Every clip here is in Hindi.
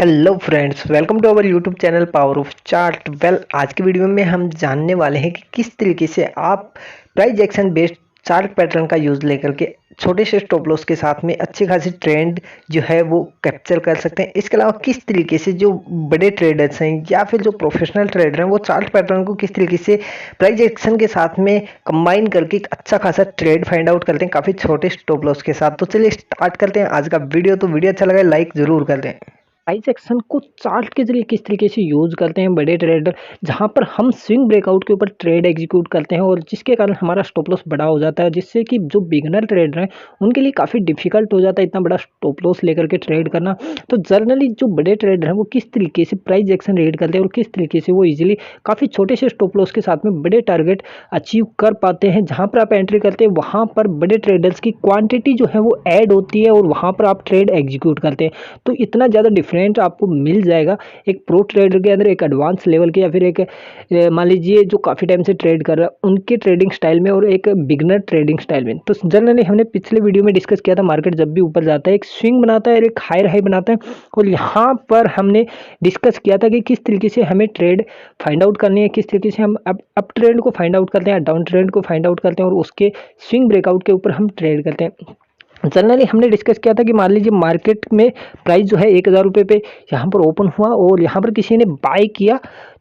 Hello friends, welcome to our YouTube channel power of chart. आज की वीडियो में हम जानने वाले हैं कि किस तरीके से आप price action based chart pattern का यूज़ लेकर के छोटे से स्टॉप लॉस के साथ में अच्छी खासी ट्रेंड जो है वो कैप्चर कर सकते हैं। इसके अलावा किस तरीके से जो बड़े ट्रेडर्स हैं या फिर जो प्रोफेशनल ट्रेडर हैं वो चार्ट पैटर्न को किस तरीके से प्राइस एक्शन के साथ में कंबाइन करके एक अच्छा खासा ट्रेड फाइंड आउट करते हैं काफ़ी छोटे स्टॉप लॉस के साथ। तो चलिए स्टार्ट करते हैं आज का वीडियो। तो वीडियो अच्छा लगा लाइक ज़रूर कर दें। प्राइस एक्शन को चार्ट के जरिए किस तरीके से यूज़ करते हैं बड़े ट्रेडर, जहां पर हम स्विंग ब्रेकआउट के ऊपर ट्रेड एग्जीक्यूट करते हैं और जिसके कारण हमारा स्टॉप लॉस बड़ा हो जाता है, जिससे कि जो बिगनर ट्रेडर हैं उनके लिए काफ़ी डिफिकल्ट हो जाता है इतना बड़ा स्टॉप लॉस लेकर के ट्रेड करना। तो जनरली जो बड़े ट्रेडर हैं वो किस तरीके से प्राइस एक्शन रेड करते हैं और किस तरीके से वो ईजिली काफ़ी छोटे से स्टॉप लॉस के साथ में बड़े टारगेट अचीव कर पाते हैं। जहाँ पर आप एंट्री करते हैं वहाँ पर बड़े ट्रेडर्स की क्वान्टिटी जो है वो ऐड होती है और वहाँ पर आप ट्रेड एग्जीक्यूट करते हैं। तो इतना ज़्यादा डिफरेंट आपको मिल जाएगा एक प्रो ट्रेडर के अंदर, एक एडवांस लेवल के या फिर एक मान लीजिए जो काफ़ी टाइम से ट्रेड कर रहा है उनके ट्रेडिंग स्टाइल में और एक बिगनर ट्रेडिंग स्टाइल में। तो जनरली हमने पिछले वीडियो में डिस्कस किया था, मार्केट जब भी ऊपर जाता है एक स्विंग बनाता है और एक हायर हाई बनाता है, और यहाँ पर हमने डिस्कस किया था कि किस तरीके से हमें ट्रेड फाइंड आउट करनी है, किस तरीके से हम अप ट्रेंड को फाइंड आउट करते हैं, डाउन ट्रेंड को फाइंड आउट करते हैं और उसके स्विंग ब्रेकआउट के ऊपर हम ट्रेड करते हैं। जनरली हमने डिस्कस किया था कि मान लीजिए मार्केट में प्राइस जो है 1000 रुपये पे यहाँ पर ओपन हुआ और यहाँ पर किसी ने बाय किया।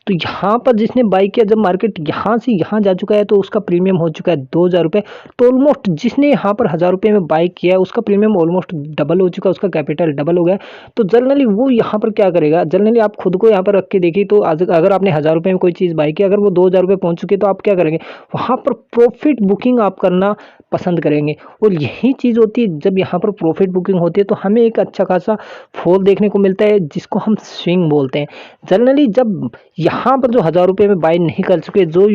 तो यहाँ पर जिसने बाई किया, जब मार्केट यहाँ से यहाँ जा चुका है तो उसका प्रीमियम हो चुका है 2000 रुपये। तो ऑलमोस्ट जिसने यहाँ पर 1000 रुपये में बाई किया है उसका प्रीमियम ऑलमोस्ट डबल हो चुका है, उसका कैपिटल डबल हो गया। तो जनरली वो यहाँ पर क्या करेगा, जनरली आप खुद को यहाँ पर रख के देखिए तो अगर आपने 1000 रुपये में कोई चीज़ बाई की, अगर वो 2000 रुपये पहुँच चुके तो आप क्या करेंगे, वहाँ पर प्रॉफिट बुकिंग आप करना पसंद करेंगे। और यही चीज़ होती है, जब यहाँ पर प्रॉफिट बुकिंग होती है तो हमें एक अच्छा खासा फॉल देखने को मिलता है जिसको हम स्विंग बोलते हैं। जनरली जब यहाँ पर जो 1000 रुपये में बाय नहीं कर चुके, जो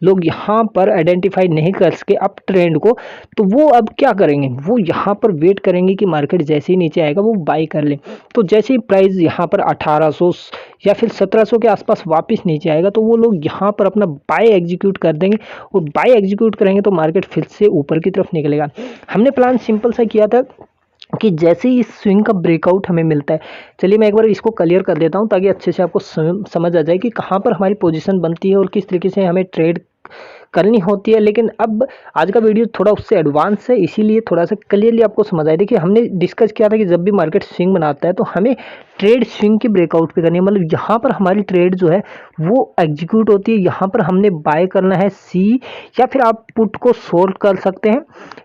लोग यहाँ पर आइडेंटिफाई नहीं कर सके अप ट्रेंड को, तो वो अब क्या करेंगे, वो यहाँ पर वेट करेंगे कि मार्केट जैसे ही नीचे आएगा वो बाय कर ले। तो जैसे ही प्राइस यहाँ पर 1800 या फिर 1700 के आसपास वापस नीचे आएगा तो वो लोग यहाँ पर अपना बाय एग्जीक्यूट कर देंगे और बाय एग्जीक्यूट करेंगे तो मार्केट फिर से ऊपर की तरफ निकलेगा। हमने प्लान सिंपल सा किया था कि जैसे ही इस स्विंग का ब्रेकआउट हमें मिलता है, चलिए मैं एक बार इसको क्लियर कर देता हूं ताकि अच्छे से आपको समझ आ जाए कि कहां पर हमारी पोजीशन बनती है और किस तरीके से हमें ट्रेड करनी होती है। लेकिन अब आज का वीडियो थोड़ा उससे एडवांस है, इसीलिए थोड़ा सा क्लियरली आपको समझ आए। देखिए हमने डिस्कस किया था कि जब भी मार्केट स्विंग बनाता है तो हमें ट्रेड स्विंग के ब्रेकआउट पे करनी है, मतलब यहाँ पर हमारी ट्रेड जो है वो एग्जीक्यूट होती है। यहाँ पर हमने बाय करना है सी या फिर आप पुट को शॉर्ट कर सकते हैं।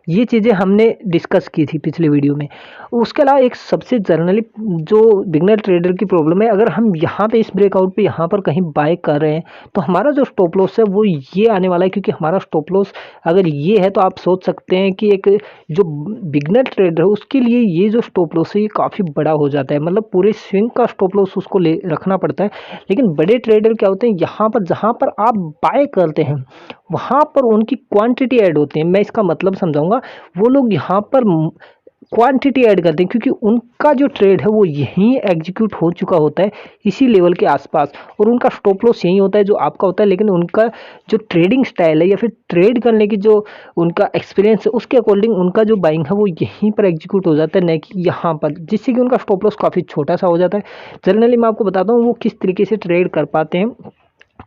ये चीज़ें हमने डिस्कस की थी पिछले वीडियो में। उसके अलावा एक सबसे जनरली जो बिगनर ट्रेडर की प्रॉब्लम है, अगर हम यहाँ पे इस ब्रेकआउट पे यहाँ पर कहीं बाय कर रहे हैं तो हमारा जो स्टॉप लॉस है वो ये आने वाला है, क्योंकि हमारा स्टॉप लॉस अगर ये है तो आप सोच सकते हैं कि एक जो बिगनर ट्रेडर है उसके लिए ये जो स्टॉप लॉस है ये काफ़ी बड़ा हो जाता है, मतलब पूरे स्विंग का स्टॉप लॉस उसको ले रखना पड़ता है। लेकिन बड़े ट्रेडर क्या होते हैं, यहाँ पर जहाँ पर आप बाय करते हैं वहाँ पर उनकी क्वांटिटी ऐड होती है। मैं इसका मतलब समझाऊंगा, वो लोग यहाँ पर क्वांटिटी ऐड करते हैं क्योंकि उनका जो ट्रेड है वो यहीं एग्जीक्यूट हो चुका होता है इसी लेवल के आसपास, और उनका स्टॉप लॉस यही होता है जो आपका होता है। लेकिन उनका जो ट्रेडिंग स्टाइल है या फिर ट्रेड करने की जो उनका एक्सपीरियंस है उसके अकॉर्डिंग उनका जो बाइंग है वो यहीं पर एग्जीक्यूट हो जाता है, न कि यहाँ पर, जिससे कि उनका स्टॉप लॉस काफ़ी छोटा सा हो जाता है। जनरली मैं आपको बताता हूँ वो किस तरीके से ट्रेड कर पाते हैं,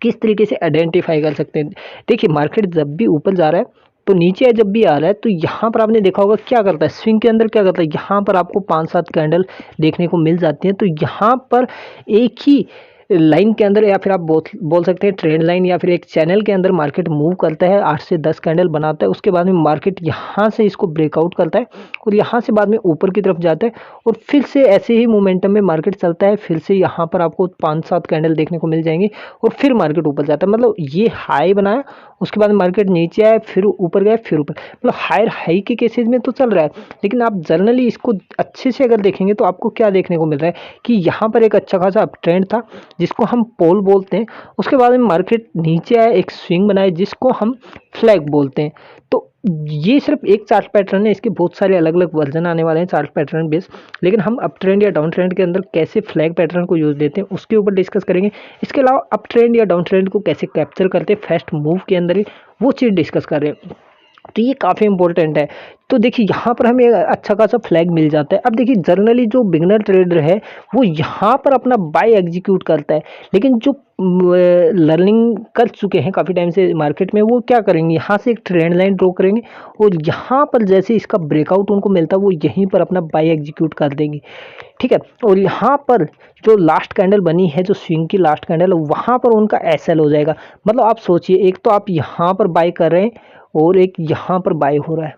किस तरीके से आइडेंटिफाई कर सकते हैं। देखिए मार्केट जब भी ऊपर जा रहा है तो नीचे जब भी आ रहा है तो यहाँ पर आपने देखा होगा क्या करता है, स्विंग के अंदर क्या करता है, यहाँ पर आपको 5-7 कैंडल देखने को मिल जाती हैं। तो यहाँ पर एक ही लाइन के अंदर या फिर आप बोल सकते हैं ट्रेंड लाइन या फिर एक चैनल के अंदर मार्केट मूव करता है, 8 से 10 कैंडल बनाता है। उसके बाद में मार्केट यहाँ से इसको ब्रेकआउट करता है और यहाँ से बाद में ऊपर की तरफ जाता है और फिर से ऐसे ही मोमेंटम में मार्केट चलता है। फिर से यहाँ पर आपको 5-7 कैंडल देखने को मिल जाएंगे और फिर मार्केट ऊपर जाता है, मतलब ये हाई बनाया, उसके बाद मार्केट नीचे आया, फिर ऊपर गया, फिर ऊपर, मतलब हायर हाई के केसेस में तो चल रहा है। लेकिन आप जनरली इसको अच्छे से अगर देखेंगे तो आपको क्या देखने को मिल रहा है कि यहाँ पर एक अच्छा खासा अप ट्रेंड था जिसको हम पोल बोलते हैं। उसके बाद में मार्केट नीचे आया, एक स्विंग बनाया जिसको हम फ्लैग बोलते हैं। तो ये सिर्फ एक चार्ट पैटर्न है, इसके बहुत सारे अलग अलग वर्जन आने वाले हैं चार्ट पैटर्न बेस। लेकिन हम अप ट्रेंड या डाउन ट्रेंड के अंदर कैसे फ्लैग पैटर्न को यूज़ देते हैं उसके ऊपर डिस्कस करेंगे। इसके अलावा अप ट्रेंड या डाउन ट्रेंड को कैसे कैप्चर करते हैं फर्स्ट मूव के अंदर ही, वो चीज़ डिस्कस कर रहे हैं। तो ये काफ़ी इंपॉर्टेंट है। तो देखिए यहाँ पर हमें अच्छा खासा फ्लैग मिल जाता है। अब देखिए जनरली जो बिगिनर ट्रेडर है वो यहाँ पर अपना बाय एग्जीक्यूट करता है, लेकिन जो लर्निंग कर चुके हैं काफ़ी टाइम से मार्केट में, वो क्या करेंगे, यहाँ से एक ट्रेंड लाइन ड्रॉ करेंगे और यहाँ पर जैसे इसका ब्रेकआउट उनको मिलता है वो यहीं पर अपना बाय एग्जीक्यूट कर देंगे। ठीक है, और यहाँ पर जो लास्ट कैंडल बनी है, जो स्विंग की लास्ट कैंडल, वहाँ पर उनका एसएल हो जाएगा। मतलब आप सोचिए, एक तो आप यहाँ पर बाय कर रहे हैं और एक यहाँ पर बाय हो रहा है,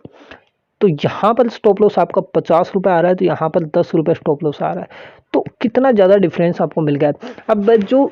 तो यहाँ पर स्टॉप लॉस आपका 50 रुपये आ रहा है, तो यहाँ पर 10 रुपये स्टॉप लॉस आ रहा है। तो कितना ज़्यादा डिफरेंस आपको मिल गया है। अब जो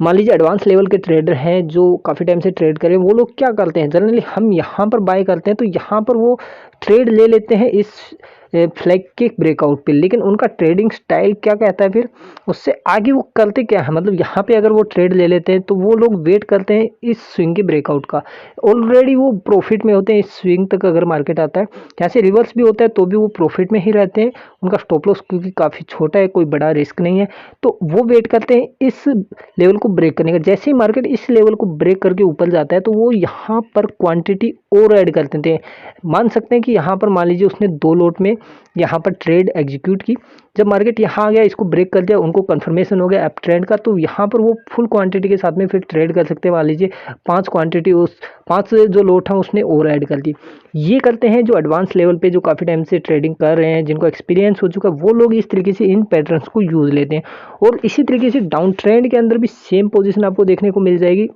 मान लीजिए एडवांस लेवल के ट्रेडर हैं जो काफ़ी टाइम से ट्रेड करें, वो लोग क्या करते हैं, जनरली हम यहाँ पर बाय करते हैं तो यहाँ पर वो ट्रेड ले लेते हैं इस फ्लैग के ब्रेकआउट पे, लेकिन उनका ट्रेडिंग स्टाइल क्या कहता है, फिर उससे आगे वो करते क्या है, मतलब यहाँ पे अगर वो ट्रेड ले लेते हैं तो वो लोग वेट करते हैं इस स्विंग के ब्रेकआउट का। ऑलरेडी वो प्रॉफिट में होते हैं, इस स्विंग तक अगर मार्केट आता है, यहाँ से रिवर्स भी होता है तो भी वो प्रॉफिट में ही रहते हैं। उनका स्टॉप लॉस क्योंकि काफ़ी छोटा है, कोई बड़ा रिस्क नहीं है, तो वो वेट करते हैं इस लेवल को ब्रेक करने का। जैसे ही मार्केट इस लेवल को ब्रेक करके ऊपर जाता है तो वो यहाँ पर क्वांटिटी और ऐड कर देते हैं। मान सकते हैं कि यहाँ पर मान लीजिए उसने 2 लॉट में यहाँ पर ट्रेड एग्जीक्यूट की, जब मार्केट यहाँ आ गया, इसको ब्रेक कर दिया, उनको कंफर्मेशन हो गया अप ट्रेंड का, तो यहाँ पर वो फुल क्वांटिटी के साथ में फिर ट्रेड कर सकते हैं। मान लीजिए 5 क्वांटिटी, उस 5 जो लोट है उसने और ऐड कर दी। ये करते हैं जो एडवांस लेवल पे जो काफ़ी टाइम से ट्रेडिंग कर रहे हैं, जिनको एक्सपीरियंस हो चुका है, वो लोग इस तरीके से इन पैटर्न्स को यूज़ लेते हैं। और इसी तरीके से डाउन ट्रेंड के अंदर भी सेम पोजिशन आपको देखने को मिल जाएगी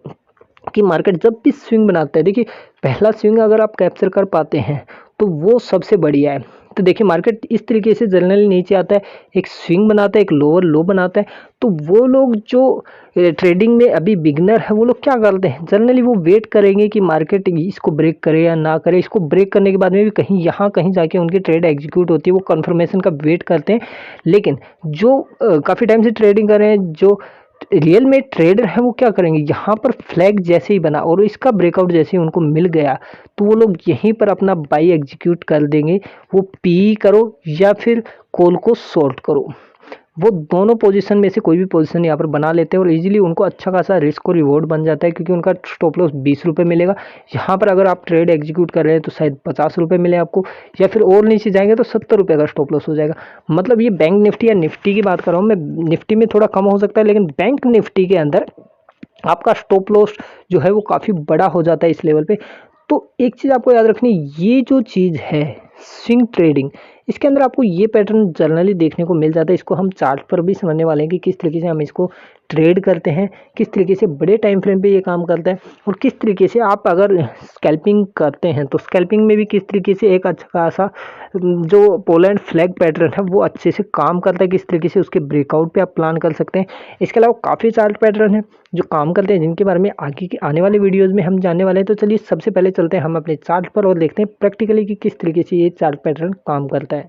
कि मार्केट जब भी स्विंग बनाता है, देखिए पहला स्विंग अगर आप कैप्चर कर पाते हैं तो वो सबसे बढ़िया है। तो देखिए मार्केट इस तरीके से जनरली नीचे आता है, एक स्विंग बनाता है, एक लोअर लो बनाता है। तो वो लोग जो ट्रेडिंग में अभी बिगनर है, वो लोग क्या करते हैं, जनरली वो वेट करेंगे कि मार्केट इसको ब्रेक करे या ना करे। इसको ब्रेक करने के बाद में भी कहीं यहाँ कहीं जाके उनकी ट्रेड एग्जीक्यूट होती है, वो कंफर्मेशन का वेट करते हैं। लेकिन जो काफ़ी टाइम से ट्रेडिंग कर रहे हैं, जो रियल में ट्रेडर है, वो क्या करेंगे, यहाँ पर फ्लैग जैसे ही बना और इसका ब्रेकआउट जैसे ही उनको मिल गया, तो वो लोग यहीं पर अपना बाई एग्जीक्यूट कर देंगे। वो पी करो या फिर कॉल को शॉर्ट करो, वो दोनों पोजीशन में से कोई भी पोजीशन यहाँ पर बना लेते हैं और इजीली उनको अच्छा खासा रिस्क और रिवॉर्ड बन जाता है, क्योंकि उनका स्टॉप लॉस 20 रुपये मिलेगा। यहाँ पर अगर आप ट्रेड एग्जीक्यूट कर रहे हैं तो शायद 50 रुपये मिले आपको, या फिर और नीचे जाएंगे तो 70 रुपये का स्टॉप लॉस हो जाएगा। मतलब ये बैंक निफ्टी या निफ्टी की बात कर रहा हूँ मैं, निफ्टी में थोड़ा कम हो सकता है, लेकिन बैंक निफ्टी के अंदर आपका स्टॉप लॉस जो है वो काफ़ी बड़ा हो जाता है इस लेवल पे। तो एक चीज़ आपको याद रखनी, ये जो चीज़ है स्विंग ट्रेडिंग, इसके अंदर आपको ये पैटर्न जनरली देखने को मिल जाता है। इसको हम चार्ट पर भी समझने वाले हैं कि किस तरीके से हम इसको ट्रेड करते हैं, किस तरीके से बड़े टाइम फ्रेम पे ये काम करता है, और किस तरीके से आप अगर स्कैल्पिंग करते हैं तो स्कैल्पिंग में भी किस तरीके से एक अच्छा खासा जो पोलैंड फ्लैग पैटर्न है वो अच्छे से काम करता है, किस तरीके से उसके ब्रेकआउट पे आप प्लान कर सकते हैं। इसके अलावा काफ़ी चार्ट पैटर्न है जो काम करते हैं, जिनके बारे में आगे की आने वाले वीडियोज़ में हम जानने वाले हैं। तो चलिए सबसे पहले चलते हैं हम अपने चार्ट पर और देखते हैं प्रैक्टिकली कि किस तरीके से ये चार्ट पैटर्न काम करता है।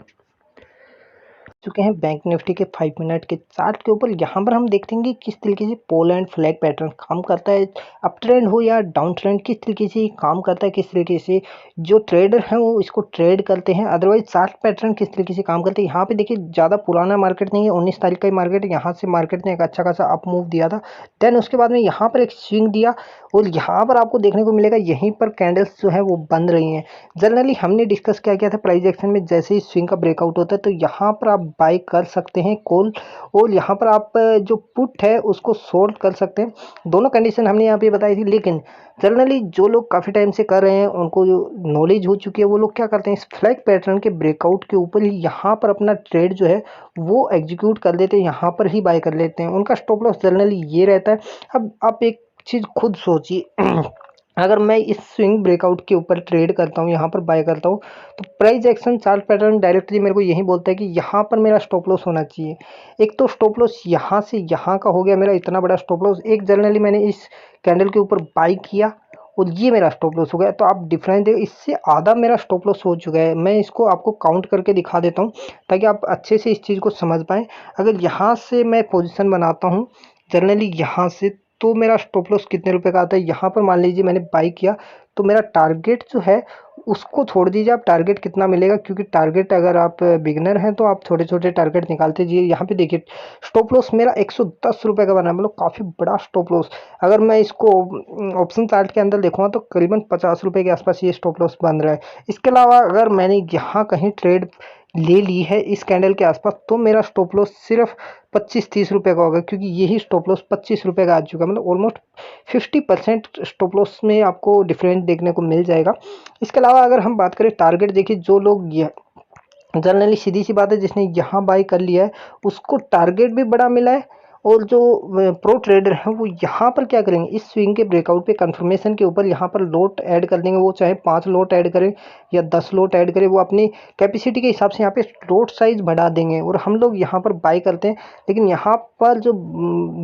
चुके हैं बैंक निफ्टी के 5 मिनट के चार्ट के ऊपर। यहाँ पर हम देखते हैं कि किस तरीके से पोलैंड फ्लैग पैटर्न काम करता है, अप ट्रेंड हो या डाउन ट्रेंड, किस तरीके से ये काम करता है, किस तरीके से जो ट्रेडर हैं वो इसको ट्रेड करते हैं। अदरवाइज चार्ट पैटर्न किस तरीके से काम करते हैं। यहाँ पे देखिए ज़्यादा पुराना मार्केट नहीं है, 19 तारीख का ही मार्केट है। यहाँ से मार्केट ने एक अच्छा खासा अप मूव दिया था, देन उसके बाद में यहाँ पर एक स्विंग दिया और यहाँ पर आपको देखने को मिलेगा यहीं पर कैंडल्स जो है वो बंद रही हैं। जनरली हमने डिस्कस क्या किया था प्राइस एक्शन में, जैसे ही स्विंग का ब्रेकआउट होता है तो यहाँ पर आप बाय कर सकते हैं कॉल, और यहाँ पर आप जो पुट है उसको शॉर्ट कर सकते हैं। दोनों कंडीशन हमने यहाँ पे बताई थी। लेकिन जनरली जो लोग काफ़ी टाइम से कर रहे हैं, उनको जो नॉलेज हो चुकी है, वो लोग क्या करते हैं, इस फ्लैग पैटर्न के ब्रेकआउट के ऊपर ही यहाँ पर अपना ट्रेड जो है वो एग्जीक्यूट कर लेते हैं, यहाँ पर ही बाय कर लेते हैं। उनका स्टॉप लॉस जनरली ये रहता है। अब आप एक चीज़ खुद सोचिए, अगर मैं इस स्विंग ब्रेकआउट के ऊपर ट्रेड करता हूँ, यहाँ पर बाय करता हूँ, तो price action chart pattern directly मेरे को यही बोलता है कि यहाँ पर मेरा स्टॉप लॉस होना चाहिए। एक तो स्टॉप लॉस यहाँ से यहाँ का हो गया मेरा इतना बड़ा स्टॉप लॉस, एक जनरली मैंने इस कैंडल के ऊपर बाय किया और ये मेरा स्टॉप लॉस हो गया। तो आप डिफरेंस देखो, इससे आधा मेरा स्टॉप लॉस हो चुका है। मैं इसको आपको काउंट करके दिखा देता हूँ ताकि आप अच्छे से इस चीज़ को समझ पाएँ। अगर यहाँ से मैं पोजिशन बनाता हूँ जनरली यहाँ से, तो मेरा स्टॉप लॉस कितने रुपए का आता है। यहाँ पर मान लीजिए मैंने बाई किया, तो मेरा टारगेट जो है उसको छोड़ दीजिए, आप टारगेट कितना मिलेगा, क्योंकि टारगेट अगर आप बिगनर हैं तो आप छोटे छोटे टारगेट निकालते जाइए। यहाँ पे देखिए स्टॉप लॉस मेरा 110 रुपये का बना है, मतलब काफ़ी बड़ा स्टॉप लॉस। अगर मैं इसको ऑप्शन चार्ट के अंदर देखूँगा तो करीबन 50 रुपये के आसपास ये स्टॉप लॉस बन रहा है। इसके अलावा अगर मैंने यहाँ कहीं ट्रेड ले ली है इस कैंडल के आसपास, तो मेरा स्टॉप लॉस सिर्फ 25-30 रुपये का होगा, क्योंकि यही स्टॉप लॉस 25 रुपये का आ चुका है। मतलब ऑलमोस्ट 50% स्टॉप लॉस में आपको डिफरेंस देखने को मिल जाएगा। इसके अलावा अगर हम बात करें टारगेट, देखिए जो लोग जनरली सीधी सी बात है, जिसने यहाँ बाई कर लिया है उसको टारगेट भी बड़ा मिला है। और जो प्रो ट्रेडर हैं वो यहाँ पर क्या करेंगे, इस स्विंग के ब्रेकआउट पे कंफर्मेशन के ऊपर यहाँ पर लोट ऐड कर देंगे। वो चाहे 5 लोट ऐड करें या 10 लोट ऐड करें, वो अपनी कैपेसिटी के हिसाब से यहाँ पे लोट साइज बढ़ा देंगे और हम लोग यहाँ पर बाई करते हैं। लेकिन यहाँ पर जो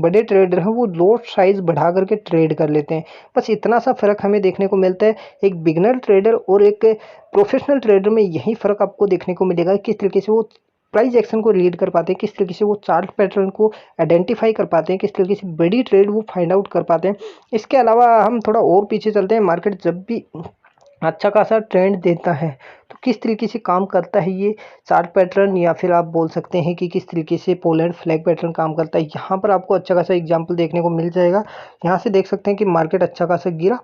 बड़े ट्रेडर हैं वो लोट साइज बढ़ा करके ट्रेड कर लेते हैं। बस इतना सा फ़र्क हमें देखने को मिलता है एक बिगनर ट्रेडर और एक प्रोफेशनल ट्रेडर में। यही फ़र्क आपको देखने को मिलेगा, किस तरीके से वो प्राइस एक्शन को रीड कर पाते हैं, किस तरीके से वो चार्ट पैटर्न को आइडेंटिफाई कर पाते हैं, किस तरीके से बड़ी ट्रेड वो फाइंड आउट कर पाते हैं। इसके अलावा हम थोड़ा और पीछे चलते हैं, मार्केट जब भी अच्छा खासा ट्रेंड देता है तो किस तरीके से काम करता है ये चार्ट पैटर्न, या फिर आप बोल सकते हैं कि किस तरीके से पोलैंड फ्लैग पैटर्न काम करता है। यहाँ पर आपको अच्छा खासा एग्जाम्पल देखने को मिल जाएगा। यहाँ से देख सकते हैं कि मार्केट अच्छा खासा गिरा,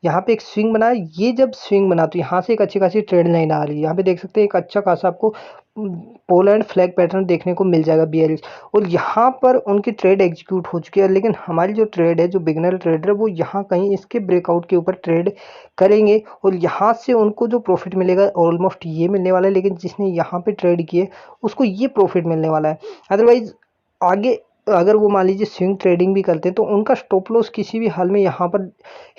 यहाँ पे एक स्विंग बना है। ये जब स्विंग बना तो यहाँ से एक अच्छी खासी ट्रेंड लाइन आ रही है। यहाँ पे देख सकते हैं एक अच्छा खासा आपको पोलैंड फ्लैग पैटर्न देखने को मिल जाएगा बियरिश, और यहाँ पर उनकी ट्रेड एग्जीक्यूट हो चुकी है। लेकिन हमारी जो ट्रेड है, जो बिगनर ट्रेडर है, वो यहाँ कहीं इसके ब्रेकआउट के ऊपर ट्रेड करेंगे और यहाँ से उनको जो प्रॉफिट मिलेगा ऑलमोस्ट ये मिलने वाला है। लेकिन जिसने यहाँ पे ट्रेड किए उसको ये प्रॉफिट मिलने वाला है। अदरवाइज आगे अगर वो मान लीजिए स्विंग ट्रेडिंग भी करते हैं तो उनका स्टॉप लॉस किसी भी हाल में यहाँ पर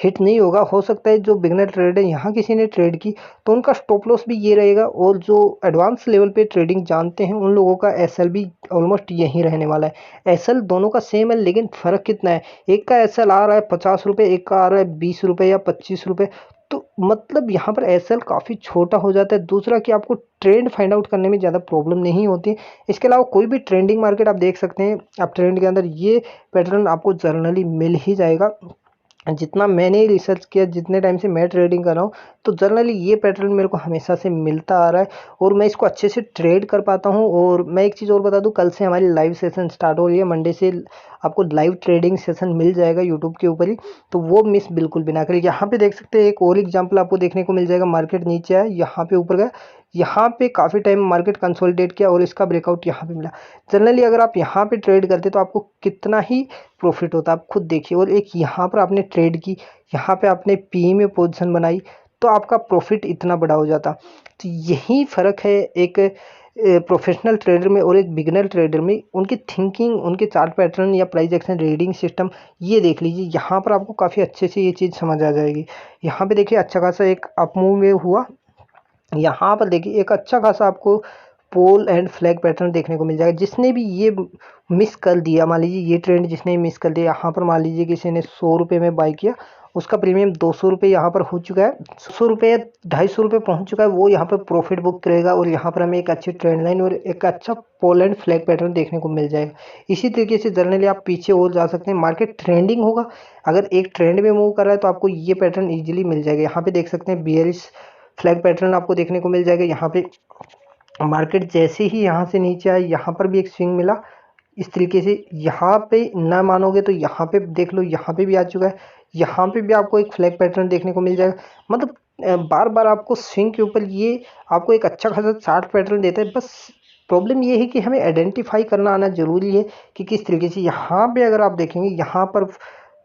हिट नहीं होगा। हो सकता है जो बिगनर ट्रेड है यहाँ किसी ने ट्रेड की तो उनका स्टॉप लॉस भी ये रहेगा, और जो एडवांस लेवल पे ट्रेडिंग जानते हैं उन लोगों का एसएल भी ऑलमोस्ट यहीं रहने वाला है। एसएल दोनों का सेम है, लेकिन फ़र्क कितना है, एक का एसएल आ रहा है 50 रुपये, एक का आ रहा है 20 रुपये या 25 रुपये। तो मतलब यहाँ पर एसएल काफ़ी छोटा हो जाता है। दूसरा कि आपको ट्रेंड फाइंड आउट करने में ज़्यादा प्रॉब्लम नहीं होती। इसके अलावा कोई भी ट्रेंडिंग मार्केट आप देख सकते हैं, आप ट्रेंड के अंदर ये पैटर्न आपको जर्नली मिल ही जाएगा। जितना मैंने रिसर्च किया, जितने टाइम से मैं ट्रेडिंग कर रहा हूँ, तो जनरली ये पैटर्न मेरे को हमेशा से मिलता आ रहा है और मैं इसको अच्छे से ट्रेड कर पाता हूँ। और मैं एक चीज़ और बता दूँ, कल से हमारी लाइव सेशन स्टार्ट हो रही है। मंडे से आपको लाइव ट्रेडिंग सेशन मिल जाएगा यूट्यूब के ऊपर ही, तो वो मिस बिल्कुल भी ना करें। यहाँ पे देख सकते हैं एक और एग्जाम्पल आपको देखने को मिल जाएगा। मार्केट नीचे आया, यहाँ पे ऊपर गया, यहाँ पे काफ़ी टाइम मार्केट कंसोलिडेट किया और इसका ब्रेकआउट यहाँ पे मिला। जनरली अगर आप यहाँ पे ट्रेड करते तो आपको कितना ही प्रॉफिट होता आप खुद देखिए। और एक यहाँ पर आपने ट्रेड की, यहाँ पे आपने पी में पोजीशन बनाई, तो आपका प्रॉफिट इतना बड़ा हो जाता। तो यही फ़र्क है एक प्रोफेशनल ट्रेडर में और एक बिगिनर ट्रेडर में। उनकी थिंकिंग, उनके चार्ट पैटर्न या प्राइस एक्शन रीडिंग सिस्टम, ये देख लीजिए। यहाँ पर आपको काफ़ी अच्छे से ये चीज़ समझ आ जाएगी। यहाँ पे देखिए अच्छा खासा एक अप मूव हुआ, यहाँ पर देखिए एक अच्छा खासा आपको पोल एंड फ्लैग पैटर्न देखने को मिल जाएगा। जिसने भी ये मिस कर दिया, मान लीजिए ये ट्रेंड जिसने मिस कर दिया, यहाँ पर मान लीजिए किसी ने 100 रुपये में बाई किया, उसका प्रीमियम 200 रुपये यहाँ पर हो चुका है, 100 रुपये 250 रुपये पहुँच चुका है, वो यहाँ पर प्रॉफिट बुक करेगा और यहाँ पर हमें एक अच्छी ट्रेंड लाइन और एक अच्छा पोल एंड फ्लैग पैटर्न देखने को मिल जाएगा। इसी तरीके से जनरली आप पीछे और जा सकते हैं। मार्केट ट्रेंडिंग होगा, अगर एक ट्रेंड में मूव कर रहा है तो आपको ये पैटर्न ईजिली मिल जाएगा। यहाँ पे देख सकते हैं बियरिश फ्लैग पैटर्न आपको देखने को मिल जाएगा। यहाँ पे मार्केट जैसे ही यहाँ से नीचे आया, यहाँ पर भी एक स्विंग मिला इस तरीके से। यहाँ पे ना मानोगे तो यहाँ पे देख लो, यहाँ पे भी आ चुका है, यहाँ पे भी आपको एक फ्लैग पैटर्न देखने को मिल जाएगा। मतलब बार बार आपको स्विंग के ऊपर ये आपको एक अच्छा खासा चार्ट पैटर्न देता है। बस प्रॉब्लम ये है कि हमें आइडेंटिफाई करना आना ज़रूरी है कि किस तरीके से। यहाँ पे अगर आप देखेंगे, यहाँ पर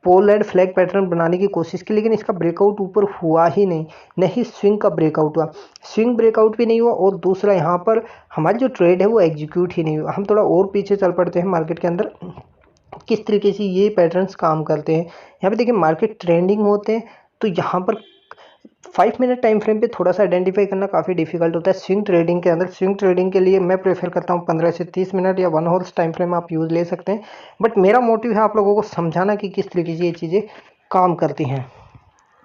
पोल एंड फ्लैग पैटर्न बनाने की कोशिश की, लेकिन इसका ब्रेकआउट ऊपर हुआ ही नहीं, नहीं स्विंग का ब्रेकआउट हुआ, स्विंग ब्रेकआउट भी नहीं हुआ, और दूसरा यहाँ पर हमारी जो ट्रेड है वो एग्जीक्यूट ही नहीं हुआ। हम थोड़ा और पीछे चल पड़ते हैं मार्केट के अंदर, किस तरीके से ये पैटर्न्स काम करते हैं। यहाँ पे देखिए मार्केट ट्रेंडिंग होते हैं तो यहाँ पर 5 मिनट टाइम फ्रेम पे थोड़ा सा आइडेंटिफाई करना काफ़ी डिफिकल्ट होता है स्विंग ट्रेडिंग के अंदर। स्विंग ट्रेडिंग के लिए मैं प्रेफर करता हूँ 15 से 30 मिनट या 1 हॉर्स टाइम फ्रेम आप यूज़ ले सकते हैं। बट मेरा मोटिव है आप लोगों को समझाना कि किस तरीके से ये चीज़ें काम करती हैं।